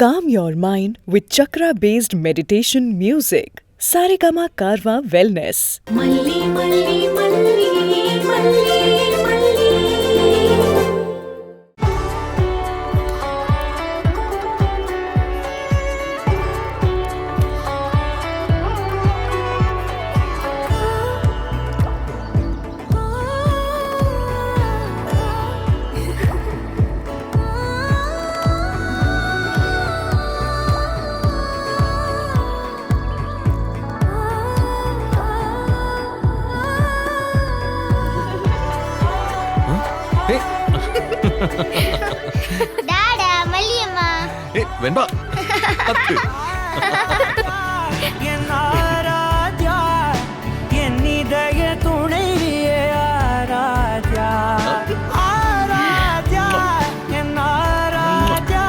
Calm your mind with chakra-based meditation music. Saregama Karwa Wellness. Malli, malli, malli, malli, malli. Tata Malliyamma வெண்பா என் ஆராத்யா என் இதய துணைவியே ஆராத்யா ஆராத்யா என் ஆராத்யா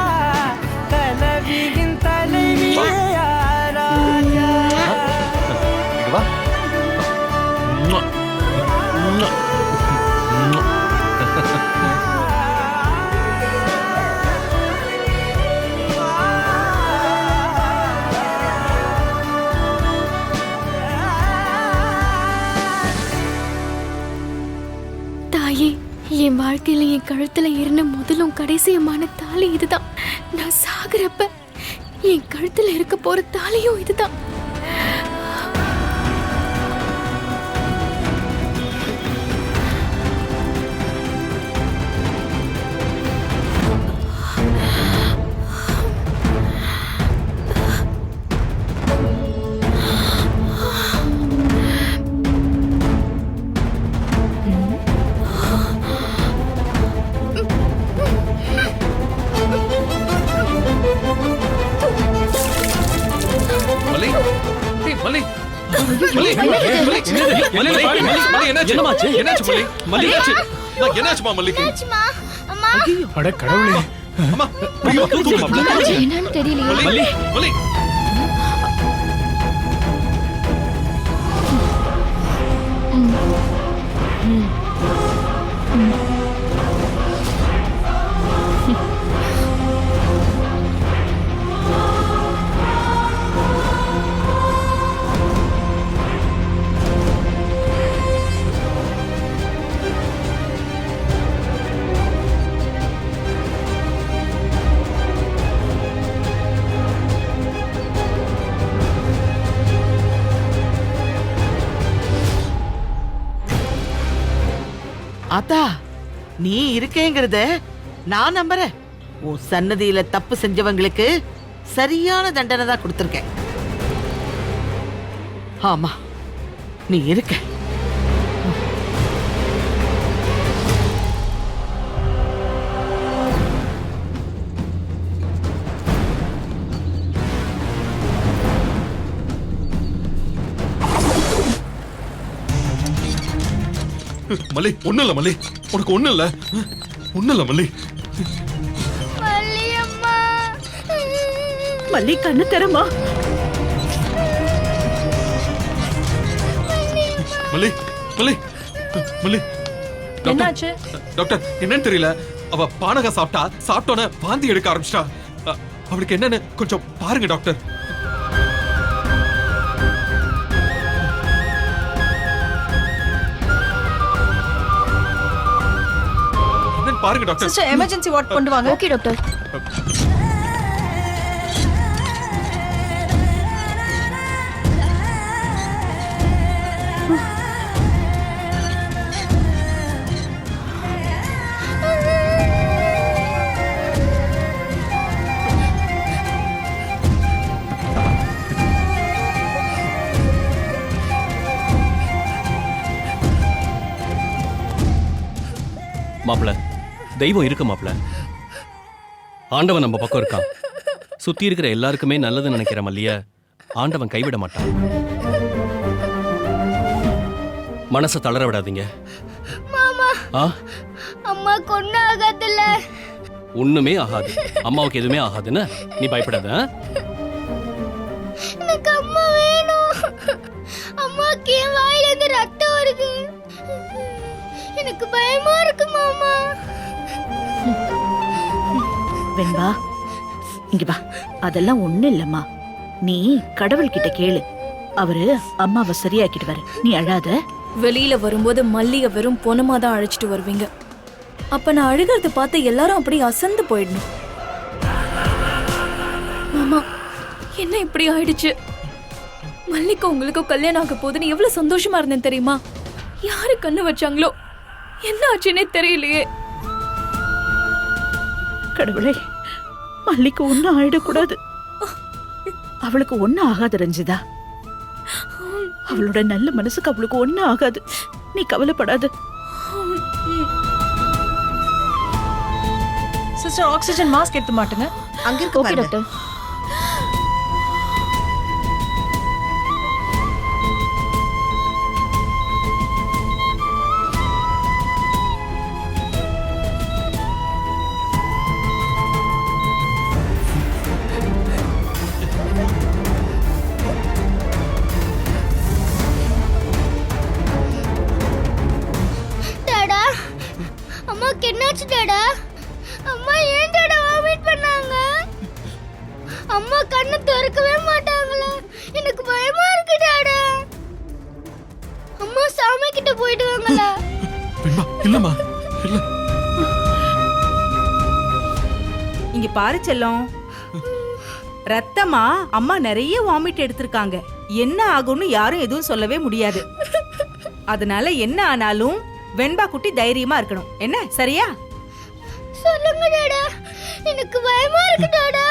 தலைவியின் தலைவியே ஆராத்யா இங்க வா. தாயே, என் வாழ்க்கையில என் கழுத்துல இருந்த முதலும் கடைசியுமான தாலி இதுதான். நான் சாகுறப்ப என் கழுத்துல இருக்க போற தாலியும் இதுதான். மல்லி ஏய் மல்லி மல்லி மல்லி என்னாச்சு மல்லி என்னாச்சுமா மல்லிக்கு என்னாச்சுமா அம்மா அட கடவுளே, அம்மா ஐயோ தூக்கு என்னன்னு தெரியலையே. மல்லி மல்லி அத்தா, நீ இருக்கேங்கிறத நான் நம்புறேன். உன் சன்னதியில தப்பு செஞ்சவங்களுக்கு சரியான தண்டனை தான் கொடுத்திருக்கேன். ஆமா, நீ இருக்க. மல்லி ஒண்ணு இல்ல மல்லி, உனக்கு ஒண்ணு இல்ல மல்லி. மல்லியம்மா மல்லி கண்ணு தரமா மல்லி மல்லி மல்லி என்னாச்சு? டாக்டர் என்னன்னு தெரியல, அவ பானகம் சாப்பிட்டோன்னு வாந்தி எடுக்க ஆரம்பிச்சிட்டா. அவளுக்கு என்னன்னு கொஞ்சம் பாருங்க டாக்டர். என்னன்னு பாருங்க டாக்டர். சிஸ்டர் எமர்ஜென்சி வார்ட் கொண்டு வாங்க. Okay doctor. மாப்பிள தெய்வம் இருக்கு மாப்பிள. ஆண்டவன் நம்ம பக்கம் இருக்கான். சுத்தி இருக்கிற எல்லாருக்குமே நல்லது நினைக்கிற மல்லிய ஆண்டவன் கைவிட மாட்டான். மனசை தளர விடாதீங்க. மாமா ஆ, அம்மா கொண்டு ஆகாதுல்ல. ஒண்ணுமே ஆகாது. அம்மாவுக்கு எதுவுமே ஆகாதுன்னு நீ பயப்படாத. எனக்கு அம்மா வேணும். அம்மாக்கு என் வாயில இருந்து ரத்தம் வருது. எனக்கு பயமா இருக்கு மாமா. வெண்பா, இங்க வா, அதெல்லாம் ஒண்ணு இல்லம்மா. நீ கடவுள்கிட்ட கேளு, அவரு அம்மாவை சரியாக்கிடுவாரு. நீ அழாத. வெளியில வரும்போது மல்லிகை வெறும் பொணமா தான் அழைச்சிட்டு வருவீங்க. அப்ப நான் அழுகிறத பார்த்து எல்லாரும் அப்படி அசந்து போயிடணும். மாமா, என்ன இப்படி ஆயிடுச்சு? மல்லிகா உங்களுக்கும் கல்யாணம் ஆக போதுன்னு எவ்வளவு சந்தோஷமா இருந்தேன் தெரியுமா? யாரு கண்ணு வச்சாங்களோ, என்ன ஆச்சுன்னே தெரியலையே. கடவுளே, மல்லிக்கு ஒன்னும் ஆயிடக்கூடாது. அவளுக்கு ஒன்னும் ஆகாது ரஞ்சிதா. அவளோட நல்ல மனசுக்கு அவளுக்கு ஒன்னும் ஆகாது. நீ கவலைப்படாத. சிஸ்டர், ஆக்சிஜன் மாஸ்க் எடுத்து மாட்டுங்க. அங்க இருக்கு ஓகே பாருங்க. டாக்டர். டாடா, அம்மாக்கு என்னாச்சு டாடா? அம்மா ஏன் டாடா வாமிட் பண்ணாங்க? அம்மா கண்ணு திறக்கவே மாட்டாங்களே, எனக்கு பயமா இருக்கு டாடா. அம்மா சாமி கிட்ட போயிடுவாங்களா? வெண்பா இல்லம்மா, இல்ல. இங்க பாரு செல்லம், ரத்தமா அம்மா நிறைய வாமிட் எடுத்திருக்காங்க. என்ன ஆகும்னு யாரும் எதுவும் சொல்லவே முடியாது. அதனால என்ன ஆனாலும் வெண்பா குட்டி தைரியமா இருக்கணும். என்ன சரியா? சொல்லுங்க டாடா, எனக்கு பயமா இருக்கு டாடா.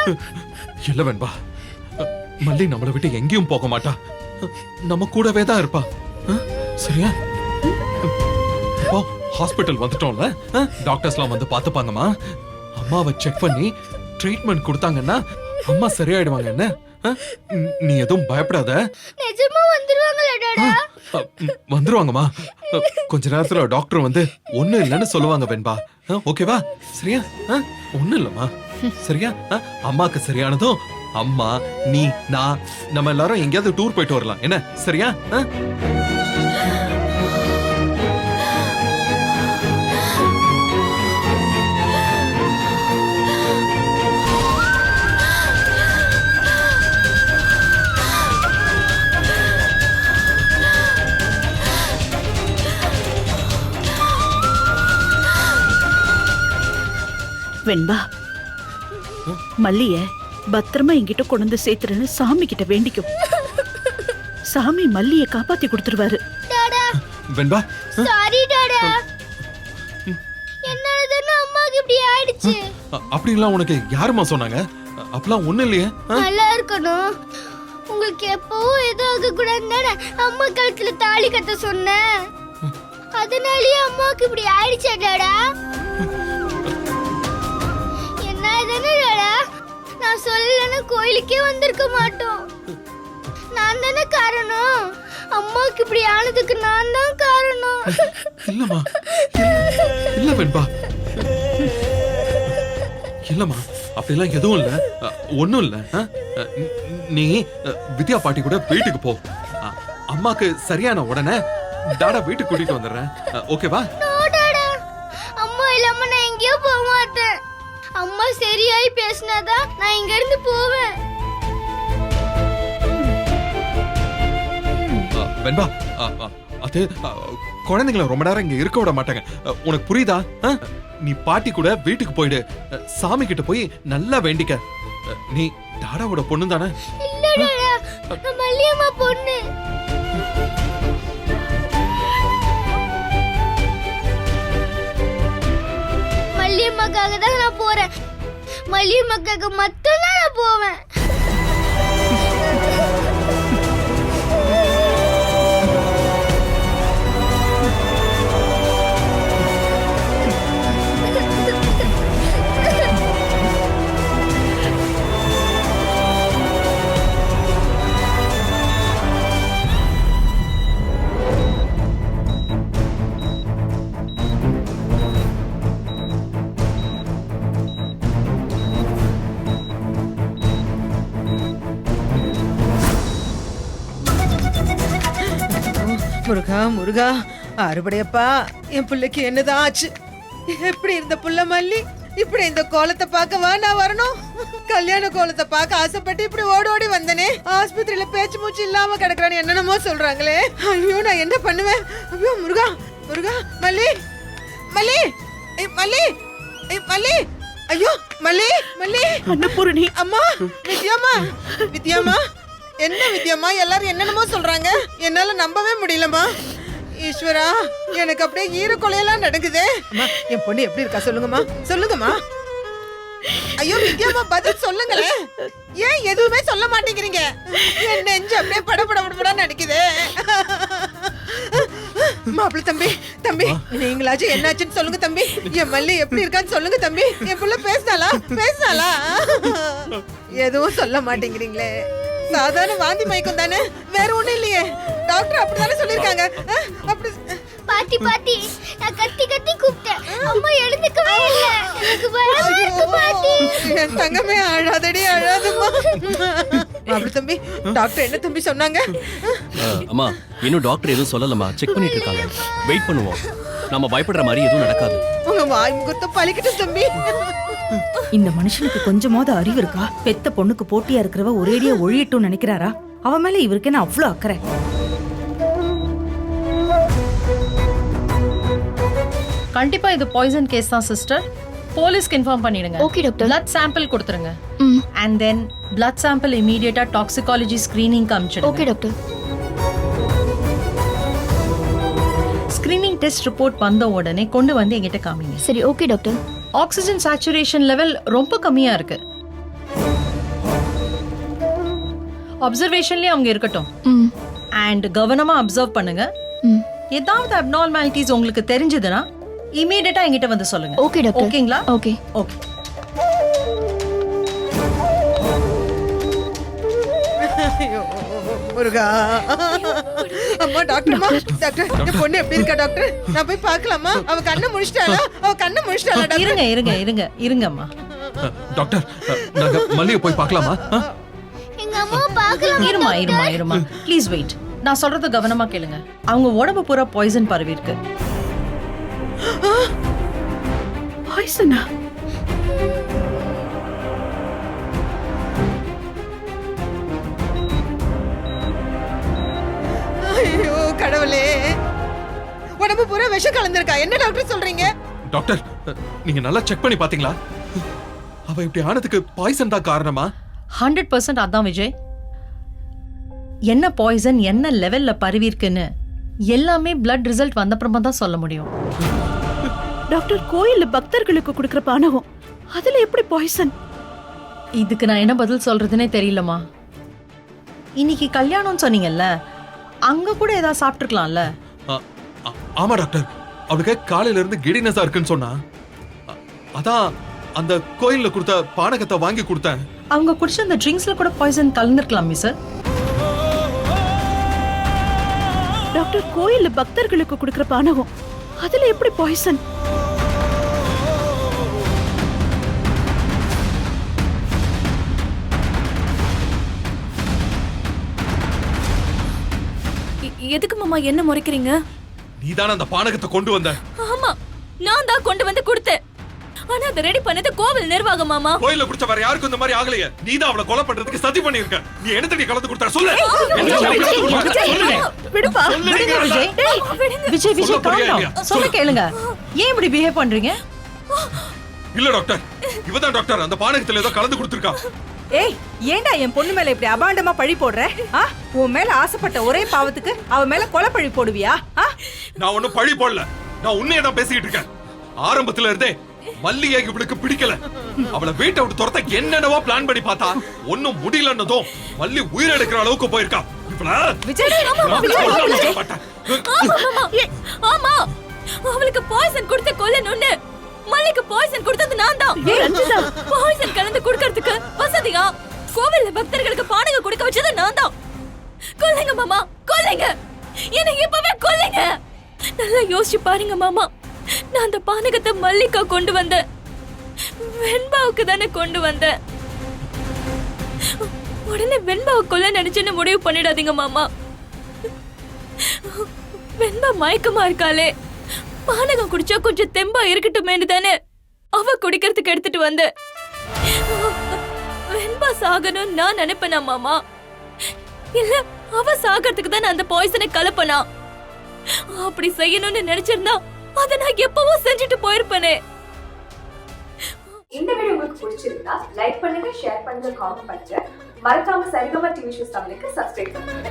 இல்ல வெண்பா, மல்லி நம்மளை விட்டு எங்கேயும் போக மாட்டா. நம்ம கூடவே தான் இருப்பா. சரியா? இப்போ ஹாஸ்பிட்டல் வந்துட்டோம்ல, டாக்டர்ஸ்லாம் வந்து பார்த்துப்பாங்கம்மா. அம்மாவை செக் பண்ணி ட்ரீட்மெண்ட் கொடுத்தாங்கன்னா அம்மா சரியாயிடுவாங்க. என்ன நீ எதுவும் பயப்படாத. நிஜமா வந்துருவாங்களா டாடா? வந்துருவாங்கம்மா. கொஞ்ச நேரத்துல டாக்டர் வந்து ஒண்ணும் இல்லைன்னு சொல்லுவாங்க வெண்பா. ஓகேவா? சரியா? ஒண்ணும் இல்லம்மா. சரியா? அம்மாக்கு சரியானதும் அம்மா, நீ, நான், நம்ம எல்லாரும் எங்கேயாவது டூர் போயிட்டு வரலாம். என்ன சரியா? வெண்பா, மல்லிய பத்திரமா என்கிட்ட கொண்டு வந்து சேர்த்துறேன்னு சாமி கிட்ட வேண்டிக்கும். சாமி மல்லிய காப்பாத்தி கொடுத்துருவாரு. டாடா, வெண்பா, சாரி டாடா. என்னாலதானே அம்மாக்கு இப்படி ஆயிடுச்சு. அப்படிலாம் உனக்கு யாருமா சொன்னாங்க? அப்பெல்லாம் ஒண்ணும் இல்லையே. நல்லா இருக்கணும். உங்களுக்கு எப்பவும் எதுவும் ஆக கூடாதுன்னு அம்மா கழுத்துல தாலி கட்ட சொன்னேன். அதனாலயே அம்மாக்கு இப்படி ஆயிடுச்சா டாடா? என்ன டாடா, நான் சொல்லலன்னா கோயிலுக்கே வந்திருக்க மாட்டோம். நான் தானே காரணம். அம்மாக்கு இப்படி ஆனதுக்கு நான் தான் காரணம். இல்லம்மா, இல்ல வெண்பா, இல்லம்மா, அப்படிலாம் எதுவும் இல்ல. ஒண்ணும் இல்ல. நீ வித்யா பாட்டி கூட வீட்டுக்கு போ. அம்மாக்கு சரியான உடனே டாடா வீட்டுக்கு கூட்டிட்டு வந்துடுறேன். ஓகேவா? டாடா, அம்மா இல்லாம நான் எங்கேயோ போக மாட்டேன். அம்மா சரியாயி பேசினாதான் நான் இங்க இருந்து போவேன். வெண்பா, அது குழந்தைங்களை ரொம்ப நேரம் இங்க இருக்க விட மாட்டாங்க. உனக்கு புரியுதா? நீ பாட்டி கூட வீட்டுக்கு போயிடு. சாமி கிட்ட போய் நல்லா வேண்டிக்க. நீ டாடாவோட பொண்ணு தானே? இல்ல டாடா, நான் மல்லியம்மா பொண்ணு. மல்லியம்மாக்காக தான் நான் போறேன். மல்லியம்மாக்காக மட்டும் தான் நான் போவேன். முருகா முருகா, அறுபடையப்பா, என் பிள்ளைக்கு என்னதான் ஆச்சு? எப்படி இருந்த புள்ள மல்லி இப்படி இந்த கோலத்தை பார்க்கவா நான் வரணும்? கல்யாண கோலத்தை பார்க்க ஆசைப்பட்டு இப்படி ஓடி வந்தனே. ஆஸ்பத்திரியில பேச்சு மூச்சு இல்லாம கிடக்குறான்னு என்னென்னமோ சொல்றாங்களே. ஐயோ நான் என்ன பண்ணுவேன்? ஐயோ முருகா முருகா. மல்லி மல்லி மல்லி மல்லி. ஐயோ மல்லி மல்லி. அன்னபூரணி அம்மா வித்யாமா வித்யாமா. என்ன வித்யாமா எல்லாரும் என்னென்னமோ சொல்றாங்க, என்னால நம்பவே முடியலம்மா. ஈஸ்வரா எனக்கு அப்படியே ஈர கொலையெல்லாம் நடக்குது. என் பொண்ணு எப்படி இருக்கா சொல்லுங்கம்மா சொல்லுங்கம்மா. ஐயோ வித்யாமா பதில் சொல்லுங்களேன். ஏன் எதுவுமே சொல்ல மாட்டேங்கிறீங்க? என் நெஞ்சு அப்படியே படபடபடபடா நடிக்குது. மாப்பிள்ள தம்பி தம்பி நீங்களாச்சும் என்னாச்சுன்னு சொல்லுங்க தம்பி. என் மல்லி எப்படி இருக்கான்னு சொல்லுங்க தம்பி. என் புள்ள பேசினாலா? எதுவும் சொல்ல மாட்டேங்கிறீங்களே. சாதாரண வாந்தி மயக்கம் தானே, வேற ஒண்ணும் இல்லையே. டாக்டர் அப்படிதானே சொல்லிருக்காங்க. அப்படி பாட்டி பாட்டி நான் கத்தி கத்தி கூப்பிட்டேன், அம்மா எழுந்துக்கவே இல்ல. எனக்கு பயமா இருக்கு பாட்டி. என் தங்கமே அழாதடி அழாதம்மா. மாப்பிள்ள தம்பி டாக்டர் என்ன தம்பி சொன்னாங்க? அம்மா இன்னும் டாக்டர் எதுவும் சொல்லலம்மா, செக் பண்ணிட்டு இருக்காங்க. வெயிட் பண்ணுவோம். நம்ம பயப்படுற மாதிரி எதுவும் நடக்காது. உங்க வாய் முகத்தை பழிக்கட்டும் தம்பி. இந்த மனுஷனுக்கு கொஞ்சமாவது அறிவு இருக்கா? பெத்த பொண்ணுக்கு போட்டியா இருக்கிறவ ஒரேடியா ஒழியட்டும் நினைக்கிறாரா? அவ மேல இவருக்கு என்ன அவ்வளவு அக்கறை? கண்டிப்பா இது பாய்சன் கேஸ் தான் சிஸ்டர். போலீஸ்க்கு இன்ஃபார்ம் பண்ணிடுங்க. Okay doctor. பிளட் சாம்பிள் கொடுத்துருங்க. அண்ட் தென் பிளட் சாம்பிள் இமீடியட்டா டாக்ஸிகாலஜி ஸ்கிரீனிங்க்கு அனுப்பிச்சிடுங்க. Okay doctor. Screening test report வந்த உடனே கொண்டு வந்து என்கிட்ட காமிங்க. சரி okay doctor. Oxygen saturation level ரொம்ப கம்மியா இருக்கு. அப்சர்வேஷன்லயே அவங்க இருக்கட்டும். அண்ட் கவனமா அப்சர்வ் பண்ணுங்க. ஏதாவது அப்நார்மாலிட்டிஸ் உங்களுக்கு தெரிஞ்சதுன்னா இமீடியட்டா என்கிட்ட வந்து சொல்லுங்க. Okay doctor. ஓகேங்களா? Okay okay. முருகா. அம்மா டாக்டர்மா டாக்டர் என் பொண்ணு எப்படி இருக்கா டாக்டர்? நான் போய் பார்க்கலாமா? அவ கண்ணை முழிச்சிட்டாளா? டாக்டர். இருங்கம்மா. டாக்டர் நாங்க மல்லியை போய் பார்க்கலாமா? எங்க அம்மா பார்க்கலாம். இருமா ப்ளீஸ் வெயிட். நான் சொல்றது கவனமா கேளுங்க. அவங்க உடம்பு பூரா பாய்சன் பரவி இருக்கு. பாய்சனா? ஐயோ கடவுளே, உடம்பு பூரா விஷம் கலந்திருக்கா. என்ன டாக்டர் சொல்றீங்க? டாக்டர் நீங்க நல்லா செக் பண்ணி பாத்தீங்களா? அவ இப்படி ஆனதுக்கு பாய்சன் தான் காரணமா? 100% அதான் விஜய். என்ன பாய்சன் என்ன லெவல்ல பரவி இருக்குன்னு எல்லாமே பிளட் ரிசல்ட் வந்தப்புறமா தான் சொல்ல முடியும். டாக்டர் கோயில்ல பக்தர்களுக்கு கொடுக்கிற பானகம், அதுல எப்படி பாய்சன்? இதுக்கு நான் என்ன பதில் சொல்றதுனே தெரியலமா. இன்னைக்கு கல்யாணம் சொன்னீங்கல்ல, அங்க கூட ஏதாவது சாப்பிட்டுருக்கலாம்ல. ஆமா டாக்டர், அவளுக்கு காலையில இருந்து கிடினஸா இருக்குன்னு சொன்னா, அதான் அந்த கோயில்ல கொடுத்த பானகத்தை வாங்கி கொடுத்தேன். அவங்க குடிச்ச அந்த ட்ரிங்க்ஸ்ல கூட பாய்சன் கலந்துருக்கலாமே சார். டாக்டர் கோயில்ல பக்தர்களுக்கு கொடுக்கிற பானகம், அதுல எப்படி பாய்சன்? எதுக்கு மாமா என்ன முறைக்கிறீங்க? நீதான அந்த பானகத்தை கொண்டு வந்த? ஆமா, நான் தான் கொண்டு வந்து கொடுத்தேன். ஆனா அதை ரெடி பண்ணது கோவில் நிர்வாகம் மாமா. கோயில்ல குடிச்ச வேற யாருக்கும் இந்த மாதிரி ஆகலையே. நீதான் அவளை கொலை பண்றதுக்கு சதி பண்ணிருக்க. நீ என்னத்தடி கலந்து கொடுத்த சொல்லு. விடுப்பா. Vijay Vijay calm down. சொல்ல கேளுங்க. ஏன் இப்படி பிஹேவ் பண்றீங்க? இல்ல டாக்டர், இவதான் டாக்டர் அந்த பானகத்துல ஏதோ கலந்து கொடுத்திருக்கா. ஏய், ஏண்டா என் பொண்ணு மேல இப்படி அபாண்டமா பழி போடுற? உன் மேல ஆசைப்பட்ட ஒரே பாவத்துக்கு அவ மேல கொலை பழி போடுவியா? நான் ஒண்ணும் பழி போடல, நான் உண்மையை தான் பேசிக்கிட்டு இருக்கேன். ஆரம்பத்துல இருந்தே மல்லிகை இவளுக்கு பிடிக்கல. அவளை வீட்டை விட்டு துரத்த என்னென்னவோ பிளான் பண்ணி பார்த்தா ஒன்னும் முடியலன்னதும் மல்லி உயிரெடுக்கிற அளவுக்கு போயிருக்கா. ஆமா, அவளுக்கு பாய்சன் கொடுத்து கொல்லணும்னு மல்லிக்கு பாய்சன் கொடுத்தது நான் தான். பாய்சன் கலந்து குடுக்கிறதுக்கு வசதியா கோவில்ல பக்தர்களுக்கு பானகம் கொடுக்க வச்சது நான் தான். கொல்லுங்க மாமா, கொல்லுங்க, என்னை இப்பவே கொல்லுங்க. நல்லா யோசிச்சு பாருங்க மாமா. நான் அந்த பானகத்தை மல்லிகா கொண்டு வந்தேன், வெண்பாவுக்கு தானே கொண்டு வந்தேன். உடனே வெண்பாவை கொல்ல நினைச்சுன்னு முடிவு பண்ணிடாதீங்க மாமா. வெண்பா மயக்கமா இருக்காளே, பானகம் குடிச்சா கொஞ்சம் தெம்பா இருக்கட்டுமேனு தானே அவ குடிக்கிறதுக்கு எடுத்துட்டு வந்து வெண்பா சாகணும் நான் நினைப்பேனா மாமா? இல்ல அவ சாகிறதுக்கு தான் நான் அந்த பாய்சனை கலப்பனா? அப்படி செய்யணும்னு நினைச்சிருந்தா அதை நான் எப்பவோ செஞ்சுட்டு போயிருப்பேனே. இந்த வீடியோ உங்களுக்கு பிடிச்சிருந்தா லைக் பண்ணுங்க, ஷேர் பண்ணுங்க, காமெண்ட் பண்ணுங்க. மறக்காம சரிகமா டிவி ஷோஸ் தமிழுக்கு சப்ஸ்கிரைப் பண்ணுங்க.